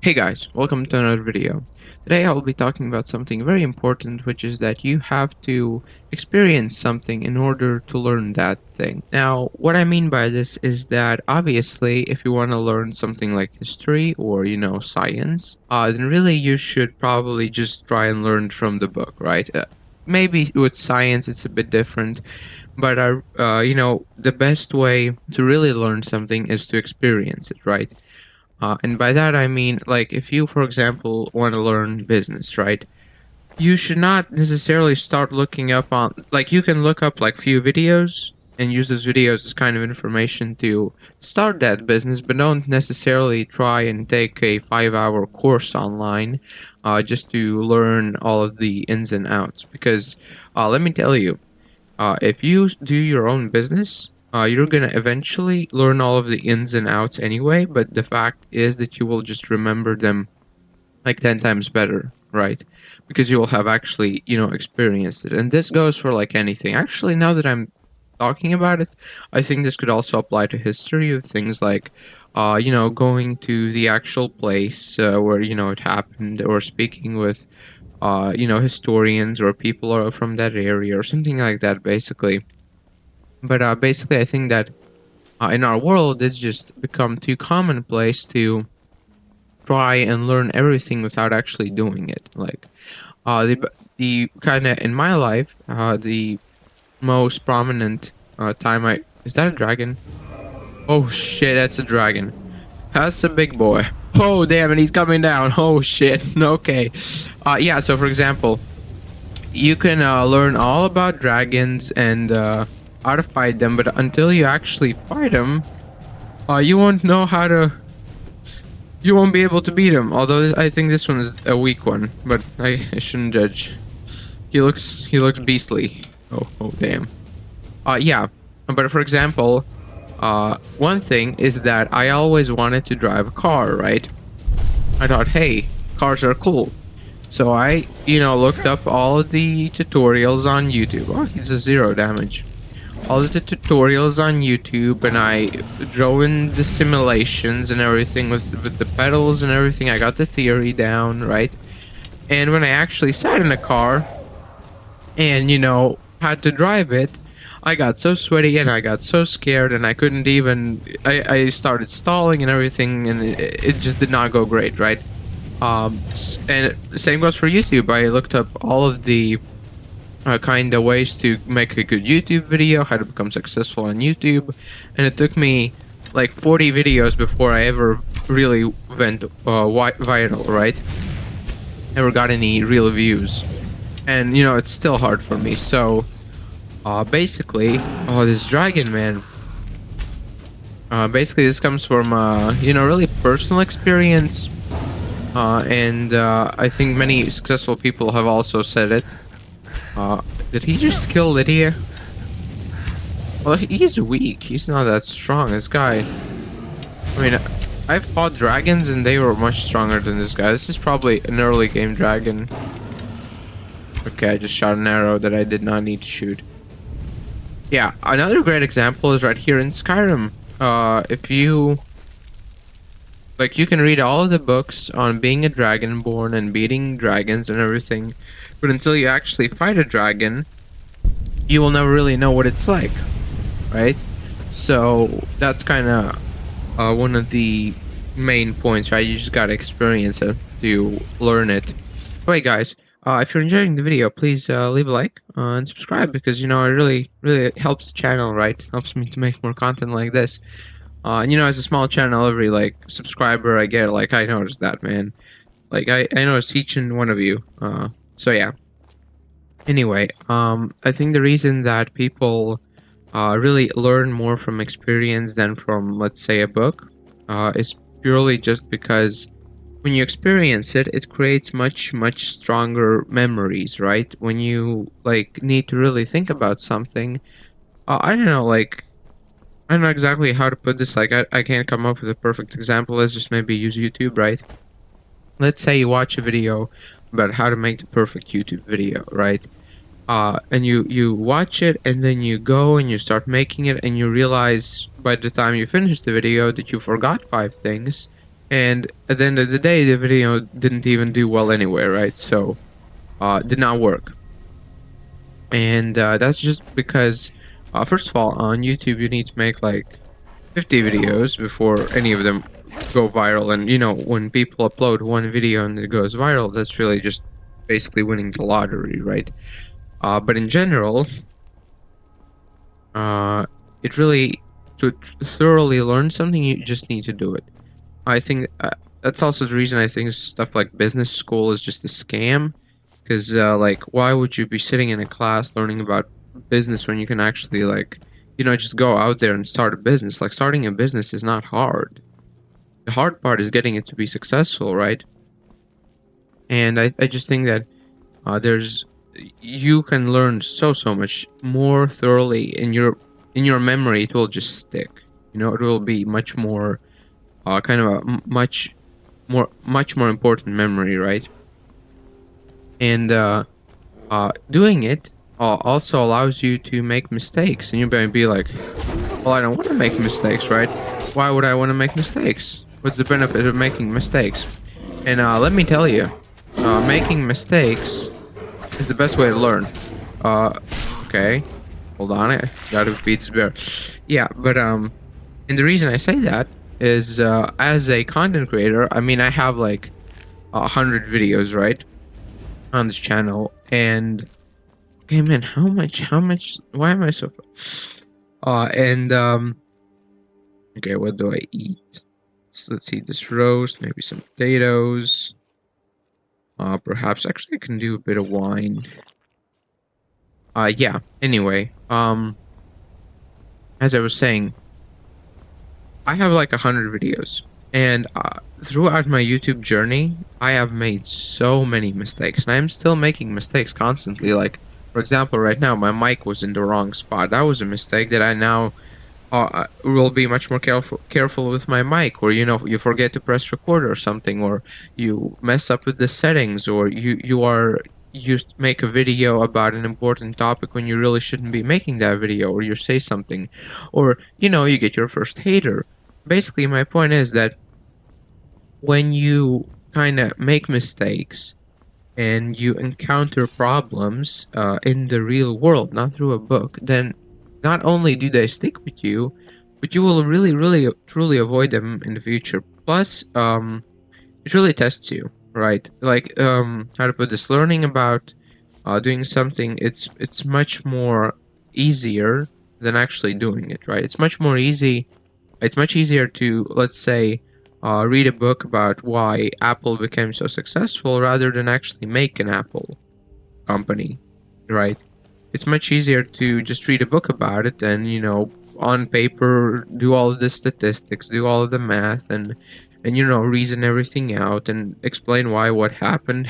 Hey guys, welcome to another video. Today I will be talking about something very important, which is that you have to experience something in order to learn that thing. Now, what I mean by this is that obviously, if you want to learn something like history or, science, then really you should probably just try and learn from the book, right? Maybe with science it's a bit different, but the best way to really learn something is to experience it, right? And by that I mean, like, if you, for example, want to learn business, right? You should not necessarily start looking up on, like, you can look up like few videos and use those videos as kind of information to start that business, but don't necessarily try and take a 5 hour course online just to learn all of the ins and outs. Because let me tell you, if you do your own business, you're gonna eventually learn all of the ins and outs anyway. But the fact is that you will just remember them like 10 times better, right? Because you will have actually, experienced it. And this goes for like anything. Actually, now that I'm talking about it, I think this could also apply to history of things like, going to the actual place where it happened, or speaking with historians or people from that area or something like that, basically. But basically, I think that in our world, it's just become too commonplace to try and learn everything without actually doing it. Like the kind of in my life, the most prominent time I is that a dragon? Oh shit, that's a dragon. That's a big boy. Oh damn it, he's coming down. Oh shit. Okay. Yeah. So for example, you can learn all about dragons and how to fight them, but until you actually fight them, you won't know how to. You won't be able to beat him. Although I think this one is a weak one, but I shouldn't judge. He looks beastly. Oh damn. Yeah. But for example, one thing is that I always wanted to drive a car, right? I thought, hey, cars are cool. So I, looked up all of the tutorials on YouTube. Oh, he's a zero damage. All of the tutorials on YouTube, and I drove in the simulations and everything with the pedals and everything. I got the theory down, right? And when I actually sat in a car and, had to drive it, I got so sweaty and I got so scared and I couldn't even. I started stalling and everything, and it just did not go great, right? And same goes for YouTube. I looked up all of the kind of ways to make a good YouTube video, how to become successful on YouTube, and it took me like 40 videos before I ever really went viral, right? Never got any real views, and it's still hard for me. So, basically, this dragon man. Basically, this comes from really personal experience, and I think many successful people have also said it. Did he just kill Lydia? Well, he's weak. He's not that strong. This guy. I mean, I've fought dragons and they were much stronger than this guy. This is probably an early game dragon. Okay, I just shot an arrow that I did not need to shoot. Yeah, another great example is right here in Skyrim. If you like, you can read all of the books on being a dragonborn and beating dragons and everything, but until you actually fight a dragon, you will never really know what it's like, right? So that's kind of one of the main points, right? You just gotta experience it to learn it. Alright, guys. If you're enjoying the video, please leave a like and subscribe, because it really helps the channel, right? Helps me to make more content like this. And as a small channel, every like subscriber I get, like, I noticed that, man. Like, I noticed each and one of you. So yeah. Anyway, I think the reason that people really learn more from experience than from, let's say, a book, is purely just because when you experience it, it creates much stronger memories, right? When you like need to really think about something, I don't know, like, I don't know exactly how to put this. Like, I can't come up with a perfect example. Let's just maybe use YouTube, right? Let's say you watch a video about how to make the perfect YouTube video, right? And you watch it, and then you go and you start making it, and you realize by the time you finish the video that you forgot five things, and at the end of the day, the video didn't even do well anyway, right? So did not work. And that's just because, first of all, on YouTube you need to make like 50 videos before any of them go viral. And when people upload one video and it goes viral, that's really just basically winning the lottery, right? But in general, uh, it really, to thoroughly learn something, you just need to do it. I think that's also the reason I think stuff like business school is just a scam. Because like, why would you be sitting in a class learning about business when you can actually, like, just go out there and start a business? Like, starting a business is not hard. The hard part is getting it to be successful, right? And I just think that there's you can learn so much more thoroughly in your memory. It will just stick. It will be much more kind of a much more important memory, right? And doing it also allows you to make mistakes, and you're going to be like, well, I don't want to make mistakes, right? Why would I want to make mistakes? What's the benefit of making mistakes? And let me tell you, making mistakes is the best way to learn. Okay, hold on, I gotta beat this bear. Yeah, but and the reason I say that is, as a content creator, I mean, I have like 100 videos, right, on this channel. And okay, man, how much, why am I so and okay, what do I eat? So let's eat this roast, maybe some potatoes, perhaps actually I can do a bit of wine. Yeah, anyway, as I was saying, I have like 100 videos, and throughout my YouTube journey, I have made so many mistakes, and I'm still making mistakes constantly. Like, for example, right now, my mic was in the wrong spot. That was a mistake that I now will be much more careful with my mic. Or you forget to press record or something, or you mess up with the settings, or you make a video about an important topic when you really shouldn't be making that video, or you say something, or you get your first hater. Basically, my point is that when you kind of make mistakes and you encounter problems in the real world, not through a book, then not only do they stick with you, but you will really, really, truly avoid them in the future. Plus, it really tests you, right? Like, how to put this? Learning about doing something, it's much more easier than actually doing it, right? It's much more easy. It's much easier to, let's say, read a book about why Apple became so successful rather than actually make an Apple company, right? It's much easier to just read a book about it than, on paper, do all of the statistics, do all of the math, and reason everything out and explain why what happened.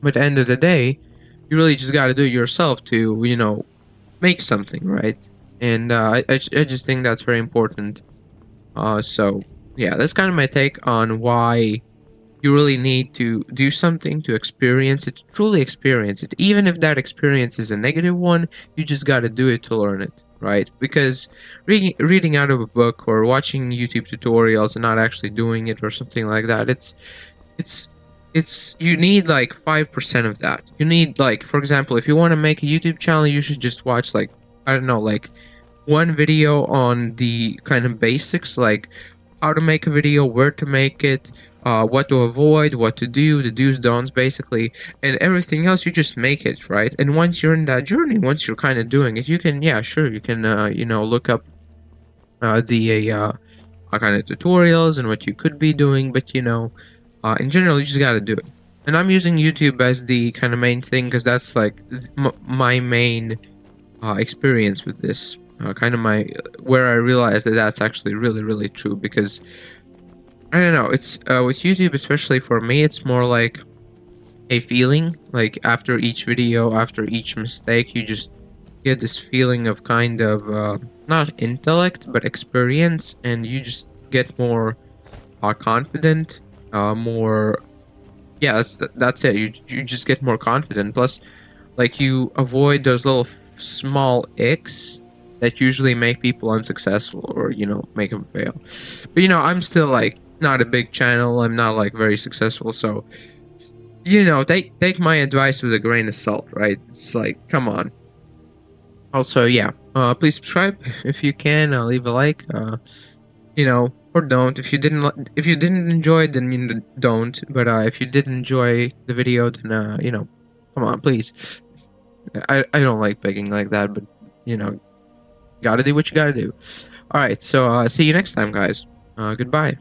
But at the end of the day, you really just got to do it yourself to, make something, right? And I just think that's very important. So yeah, that's kind of my take on why you really need to do something to experience it, truly experience it. Even if that experience is a negative one, you just got to do it to learn it, right? Because reading out of a book or watching YouTube tutorials and not actually doing it or something like that, it's you need like 5% of that. You need, like, for example, if you want to make a YouTube channel, you should just watch, like, I don't know, like one video on the kind of basics, like how to make a video, where to make it, what to avoid, what to do, the do's, don'ts, basically, and everything else, you just make it, right? And once you're in that journey, once you're kind of doing it, you can, yeah, sure, you can, look up the kind of tutorials and what you could be doing, but in general, you just gotta do it. And I'm using YouTube as the kind of main thing because that's like my main experience with this. Kind of my where I realized that that's actually really, really true, because I don't know. It's with YouTube, especially for me, it's more like a feeling. Like after each video, after each mistake, you just get this feeling of kind of not intellect but experience, and you just get more confident, more. Yeah, that's it. You just get more confident. Plus, like, you avoid those little small icks that usually make people unsuccessful or make them fail. But I'm still like not a big channel. I'm not like very successful, so take my advice with a grain of salt, right? It's like, come on. Also, yeah, please subscribe if you can. Leave a like, or don't. If you didn't enjoy, then don't. But if you did enjoy the video, then come on, please. I don't like begging like that, but you know, gotta do what you gotta do. All right, so see you next time, guys. Goodbye.